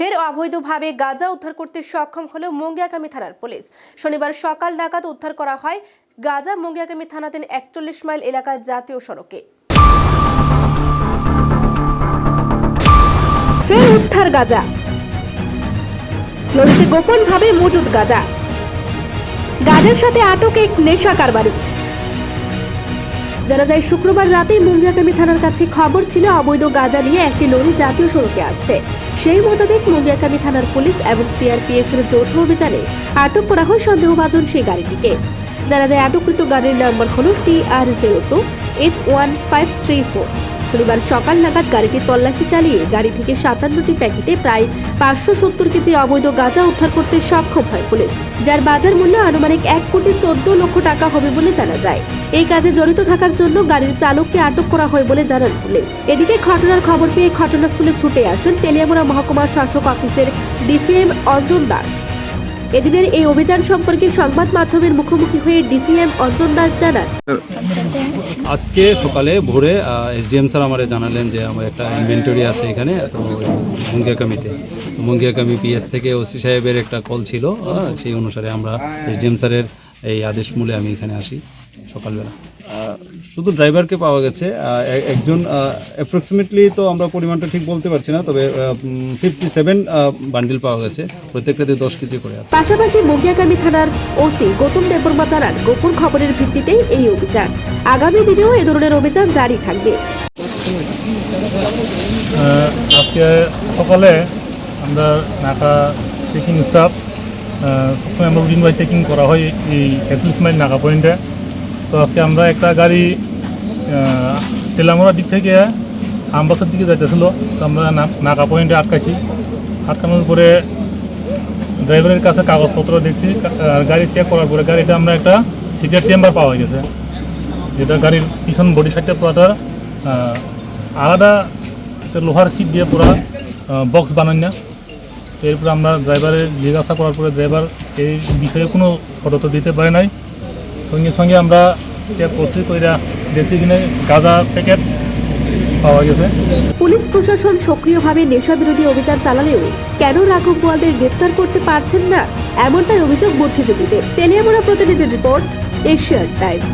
ফের অবৈধভাবে গাঁজা উদ্ধার করতে সক্ষম হলো মুঙ্গিয়াকামী থানার পুলিশ। শনিবার সকাল নাগাদ উদ্ধার করা হয় গাঁজা মুঙ্গিয়াকামী থানাধীন ৪১ মাইল এলাকার জাতীয় সড়কে। ফের উদ্ধার গাঁজা, লরিতে গোপনভাবে মজুদ গাঁজা, গাঁজার সাথে আটক এক নেশা কারবারি। জানা যায় শুক্রবার রাতে মুঙ্গিয়াকামী থানার কাছে খবর ছিল অবৈধ গাঁজা নিয়ে একটি লরি জাতীয় সড়কে আসছে। সেই মোতাবেক মুঙ্গিয়াকামী থানার পুলিশ এবং সিআরপিএফ এর যৌথ অভিযানে আটক করা হয় সন্দেহভাজন সেই গাড়িটিকে। জানা যায় আটককৃত গাড়ির নাম্বার হল TR02H1534। শনিবার সকাল নাগাদ গাড়িটি তল্লাশি চালিয়ে গাড়ি থেকে 57টি প্যাকেটে প্রায় 570 কেজি অবৈধ গাঁজা উদ্ধার করতে সক্ষম হয় পুলিশ, যার বাজার মূল্য আনুমানিক 1,14 লক্ষ টাকা হবে বলে জানা যায়। এই কাজে জড়িত থাকার জন্য গাড়ির চালককে আটক করা হয় বলে জানান পুলিশ। এদিকে ঘটনার খবর পেয়ে ঘটনাস্থলে ছুটে আসেন তেলিয়ামুড়া মহকুমার শাসক অফিসের ডিসিএম অঞ্জন দাস। এদিনের এই অভিযান সম্পর্কে সংবাদ মাধ্যমের মুখোমুখি হয়ে ডিসিএম অঞ্জন দাস জানান, আজকে সকালে ভোরে এসডিএম স্যার আমারে জানালেন যে আমার একটা ইনভেন্টরি আছে এখানে, তো মুঙ্গিয়াকামীতে মুঙ্গিয়াকামী পিএস থেকে ওসি সাহেবের একটা কল ছিল। সেই অনুসারে আমরা এসডিএম স্যারের এই আদেশ মূলে আমি এখানে আসি সকালবেলা। শুধু ড্রাইভারকে পাওয়া গেছে, একজন অ্যাপ্রক্সিমেটলি তো আমরা পরিমাণটা ঠিক বলতে পারছি না, তবে 57 বান্ডিল পাওয়া গেছে, প্রত্যেকটাতে 10 কেজি করে আছে। পাশাপাশি মুঙ্গিয়াকামী থানার ওসি গৌতম দেববর্মা জানান, গোপন খবরের ভিত্তিতেই এই অভিযান, আগামী দিনেও এ ধরনের অভিযান জারি থাকবে। আজকে সকালে আমরা নাকা চেকিং স্টাফ সবসময় আমরা রুটিন ওয়াইজ চেকিং করা হয় এই ৪১ মাইল নাকা পয়েন্টে। তো আজকে আমরা একটা গাড়ি তেলামুড়ার দিক থেকে আমবাসার দিকে যাইতেছিল, তো আমরা নাকা পয়েন্টে আটকাইছি। আটকানোর পরে ড্রাইভারের কাছে কাগজপত্র দেখছি, গাড়ি চেক করার পরে গাড়িটা আমরা একটা সিগারেট চেম্বার পাওয়া গেছে, যেটা গাড়ির পিছন বডি সাইডটা পুরাটা আলাদা লোহার সিট দিয়ে পুরা বক্স বানান না। এরপরে আমরা ড্রাইভারের জিজ্ঞাসা করার পরে ড্রাইভার এই বিষয়ে কোনো সতর্ক দিতে পারে নাই। সঙ্গে সঙ্গে আমরা চেক করছি, কইরা দেখছি কিনা গাঁজা প্যাকেট পাওয়া গেছে। পুলিশ প্রশাসন সক্রিয়ভাবে নেশা বিরোধী অভিযান চালালেও কেন রাঘব বোয়ালদের গ্রেফতার করতে পারছেন না, এমনটাই অভিযোগ বুদ্ধিজীবীদের। তেলিয়ামুড়া প্রতিনিধির রিপোর্ট, এশিয়ান টাইমস।